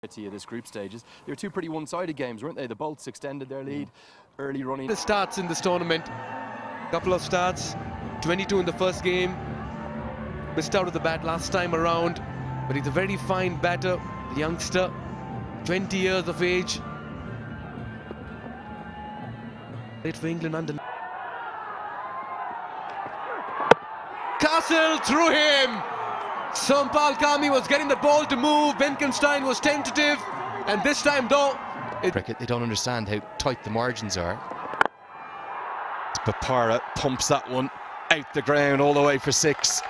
Of this group stages. They were two pretty one-sided games, weren't they? The Bolts extended their lead, early running. The starts in this tournament, couple of starts, 22 in the first game, missed out of the bat last time around, but he's a very fine batter, youngster, 20 years of age. Played for England under. Castle through him. Sompal Kami was getting the ball to move. Benkenstein was tentative, and this time though, cricket, they don't understand how tight the margins are. Bopara pumps that one out the ground all the way for 6.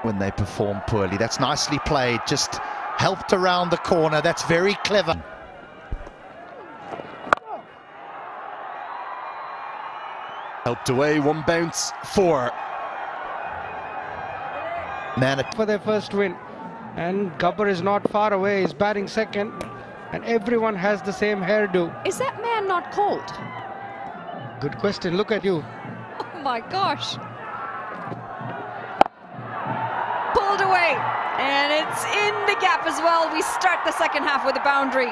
When they perform poorly, that's nicely played, just helped around the corner. That's very clever. Helped away, 1 bounce, 4. Man, for their first win, and Gabbar is not far away. He's batting second, and everyone has the same hairdo. Is that man not cold? Good question. Look at you. Oh my gosh. Pulled away, and it's in the gap as well. We start the second half with a boundary.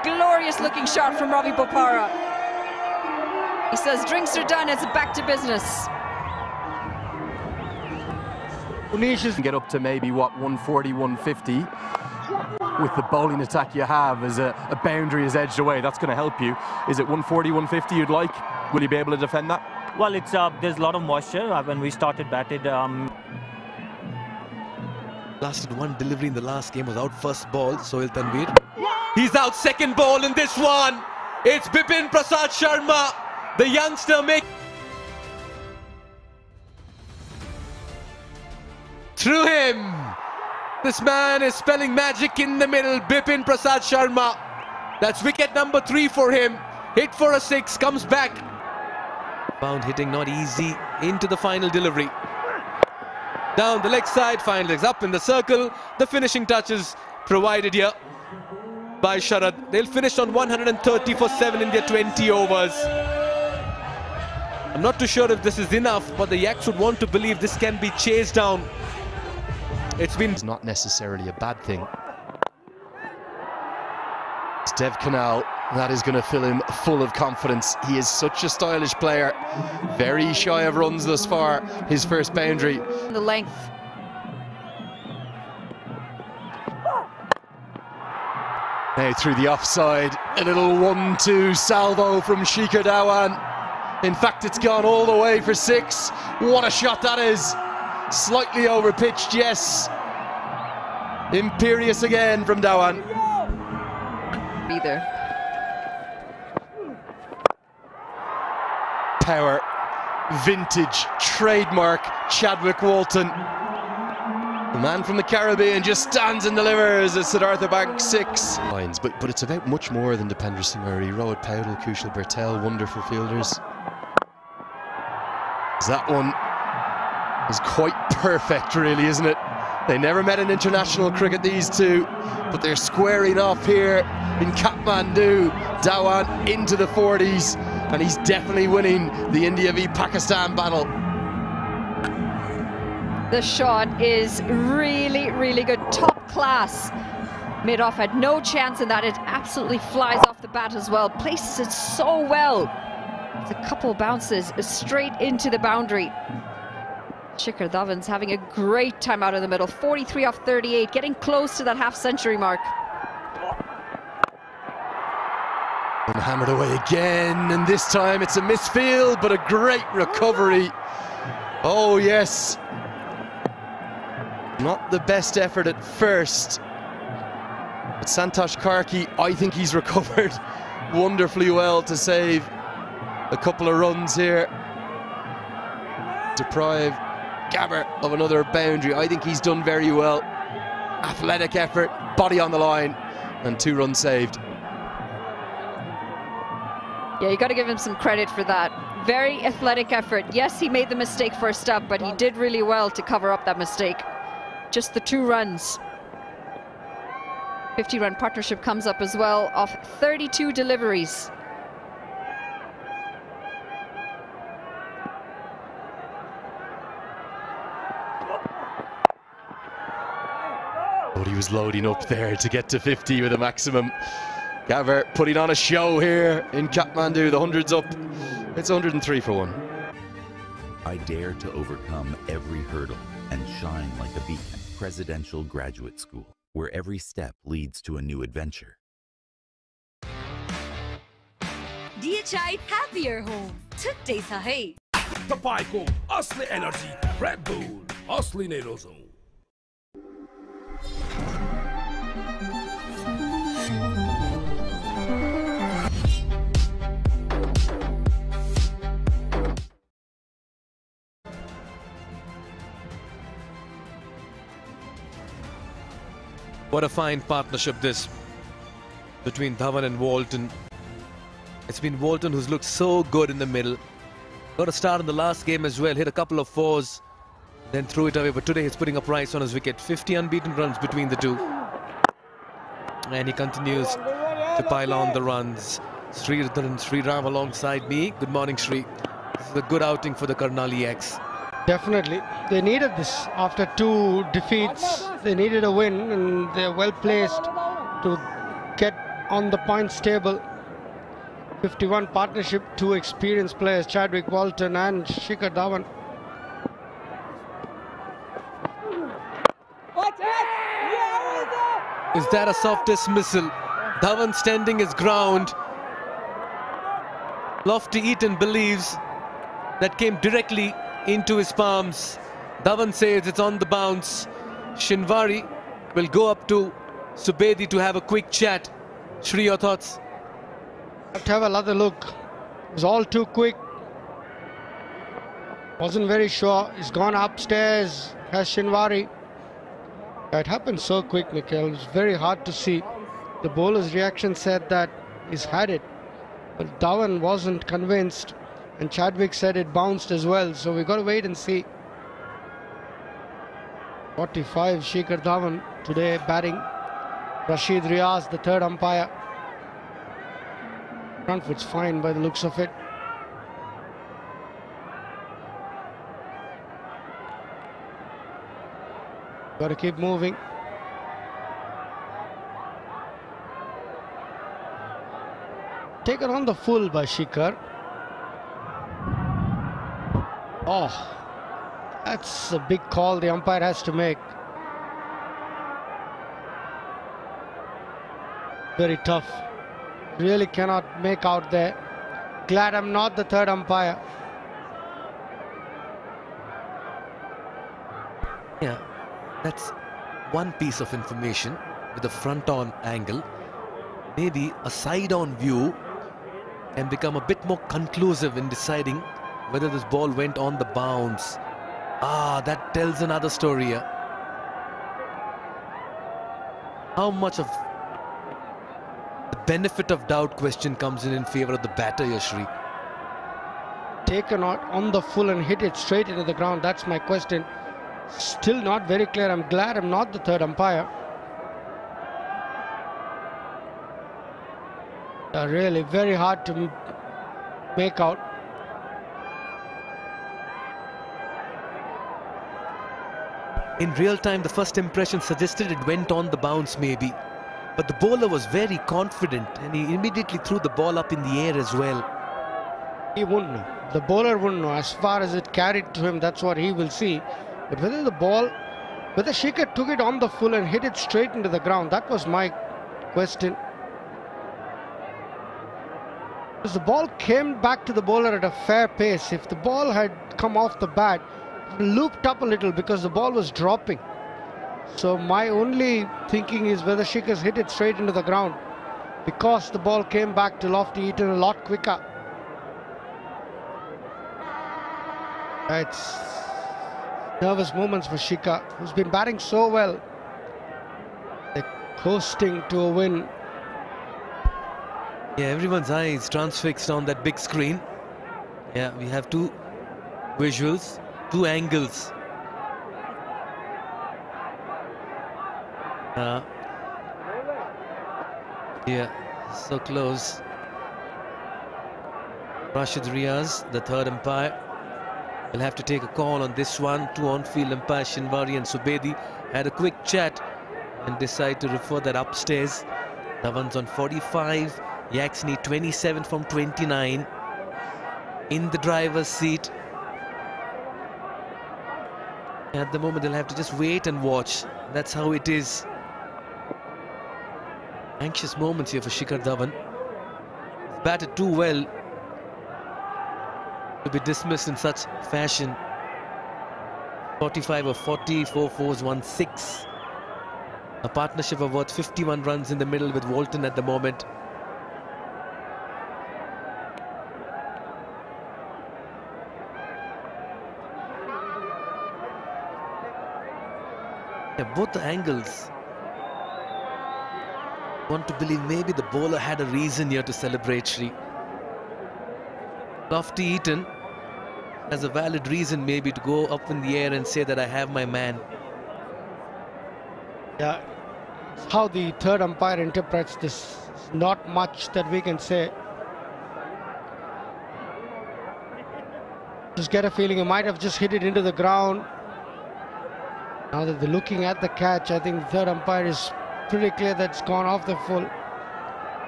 Glorious looking shot from Ravi Bopara. He says drinks are done, it's back to business. Unish get up to maybe what, 140, 150 with the bowling attack you have as a boundary is edged away. That's going to help you. Is it 140, 150 you'd like? Will you be able to defend that? Well, it's there's a lot of moisture. When we started batted, lasted 1 delivery in the last game, was out first ball. Sohail Tanveer, he's out second ball in this one. It's Bipin Prasad Sharma, the youngster, make through him. This man is spelling magic in the middle. Bipin Prasad Sharma. That's wicket number 3 for him. Hit for a 6, comes back. Bound hitting not easy into the final delivery. Down the leg side, final legs up in the circle. The finishing touches provided here by Sharad. They'll finish on 130 for 7 in their 20 overs. I'm not too sure if this is enough, but the Yaks would want to believe this can be chased down. It's not necessarily a bad thing. It's Dev Canal. That is going to fill him full of confidence. He is such a stylish player. Very shy of runs thus far. His first boundary. The length. Now through the offside. A little 1-2 salvo from Shikhar Dhawan. In fact, it's gone all the way for 6. What a shot that is. Slightly overpitched, yes. Imperious again from Dhawan. Either. Power, vintage, trademark Chadwick Walton. The man from the Caribbean just stands and delivers as Siddhartha Bank 6. Lines, but it's about much more than Dipendra Singh Murray. Rohit Paudel, Kushal Bertel, wonderful fielders. That one is quite perfect, really, isn't it? They never met in international cricket, these two, but they're squaring off here in Kathmandu. Dhawan into the 40s, and he's definitely winning the India v Pakistan battle. The shot is really, really good, top class. Mid-off had no chance in that. It absolutely flies off the bat as well. Places it so well. It's a couple bounces straight into the boundary. Shikhar Dhawan's having a great time out in the middle. 43 off 38, getting close to that half-century mark. And hammered away again, and this time it's a misfield, but a great recovery. Oh yes. Not the best effort at first. But Santosh Karki, I think he's recovered wonderfully well to save a couple of runs here. Deprive Gabbar of another boundary. I think he's done very well. Athletic effort, body on the line, and 2 runs saved. Yeah, you got to give him some credit for that. Very athletic effort. Yes, he made the mistake first up, but he did really well to cover up that mistake. Just the 2 runs. 50-run partnership comes up as well off 32 deliveries. But he was loading up there to get to 50 with a maximum. Gabber putting on a show here in Kathmandu. The 100's up. It's 103 for 1. I dare to overcome every hurdle and shine like a beacon. Presidential Graduate School, where every step leads to a new adventure. DHI Happier Home. Today sa hai. Tapay ko, Asli Energy, Red Bull, Asli Nerozone. What a fine partnership this between Dhawan and Walton. It's been Walton who's looked so good in the middle. Got a start in the last game as well, hit a couple of fours, then threw it away. But today he's putting up Rice on his wicket. 50 unbeaten runs between the two. And he continues to pile on the runs. Sridhar and Sriram alongside me. Good morning, Sri. This is a good outing for the Karnali Yaks. Definitely. They needed this after 2 defeats. They needed a win, and they're well placed to get on the points table. 51 partnership, 2 experienced players, Chadwick Walton and Shikhar Dhawan. Is that a soft dismissal? Dhawan standing his ground. Lofty Eaton believes that came directly into his palms. Dhawan says it's on the bounce. Shinwari will go up to Subedi to have a quick chat. Shri, your thoughts? Have to have another look. It was all too quick. Wasn't very sure. He's gone upstairs. Has Shinwari. It happened so quick, Nikhil. It was very hard to see. The bowler's reaction said that he's had it. But Dhawan wasn't convinced. And Chadwick said it bounced as well. So we've got to wait and see. 45, Shikhar Dhawan today batting. Rashid Riaz, the third umpire. Front foot's fine by the looks of it. Got to keep moving. Taken on the full by Shikhar. Oh, that's a big call the umpire has to make. Very tough. Really cannot make out there. Glad I'm not the third umpire. Yeah, that's one piece of information with a front-on angle. Maybe a side-on view can become a bit more conclusive in deciding whether this ball went on the bounce. Ah, that tells another story here. How much of the benefit of doubt question comes in favor of the batter, Yashri? Taken out on the full and hit it straight into the ground. That's my question. Still not very clear. I'm glad I'm not the third umpire. Really very hard to make out. In real time, the first impression suggested it went on the bounce maybe. But the bowler was very confident and he immediately threw the ball up in the air as well. He wouldn't know. The bowler wouldn't know. As far as it carried to him, that's what he will see. But whether Shikhar took it on the full and hit it straight into the ground, that was my question. Because the ball came back to the bowler at a fair pace. If the ball had come off the bat, it looped up a little because the ball was dropping. So my only thinking is whether Shikhar's hit it straight into the ground, because the ball came back to Lofty Eaton a lot quicker. It's nervous moments for Shikhar, who's been batting so well. They're coasting to a win. Yeah, everyone's eyes transfixed on that big screen. Yeah, we have 2 visuals, 2 angles. Yeah, so close. Rashid Riaz, the third umpire. We'll have to take a call on this one. Two on-field umpires, Shinwari and Subedi, had a quick chat and decide to refer that upstairs. Dhawan's on 45, Yaks need 27 from 29. In the driver's seat. At the moment, they'll have to just wait and watch. That's how it is. Anxious moments here for Shikhar Dhawan. He's batted too well to be dismissed in such fashion. 45 of 40, 4 fours, 1 6. A partnership of worth 51 runs in the middle with Walton at the moment. Yeah, both the angles. Want to believe maybe the bowler had a reason here to celebrate, Shri. Lofty Eaton has a valid reason maybe to go up in the air and say that I have my man. Yeah, it's how the third umpire interprets this. Not much that we can say. Just get a feeling he might have just hit it into the ground. Now that they're looking at the catch, I think the third umpire is pretty clear that it's gone off the full.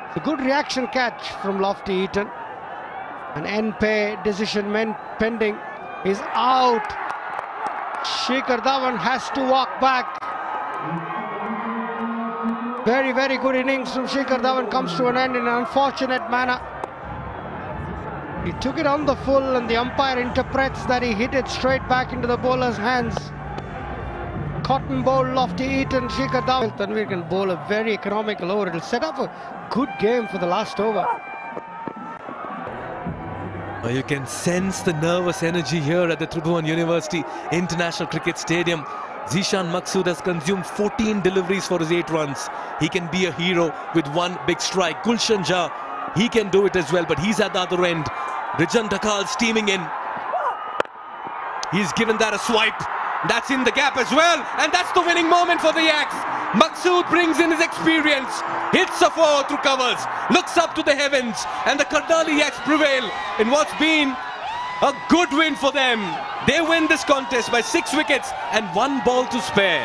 It's a good reaction catch from Lofty Eaton. An end-pay decision pending is out. Shikhar Dhawan has to walk back. Very, very good innings from Shikhar Dhawan comes to an end in an unfortunate manner. He took it on the full and the umpire interprets that he hit it straight back into the bowler's hands. Cotton bowl, Lofty Eaton, Shikhar Dhawan. Tanvir can bowl a very economical over. It'll set up a good game for the last over. You can sense the nervous energy here at the Tribhuvan University International Cricket Stadium. Zishan Maqsood has consumed 14 deliveries for his 8 runs. He can be a hero with one big strike. Gulshan Jha, he can do it as well, but he's at the other end. Rijan Dhakal steaming in. He's given that a swipe. That's in the gap as well, and that's the winning moment for the Yaks. Maqsood brings in his experience, hits a 4 through covers, looks up to the heavens, and the KARNALI Yaks prevail in what's been a good win for them. They win this contest by 6 wickets and 1 ball to spare.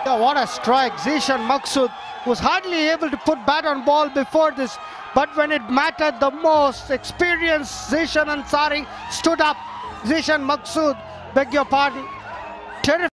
Yeah, what a strike. Zishan Maqsood was hardly able to put bat on ball before this, but when it mattered the most, experienced Zishan Ansari stood up. Zishan Maqsood, beg your pardon, terrific.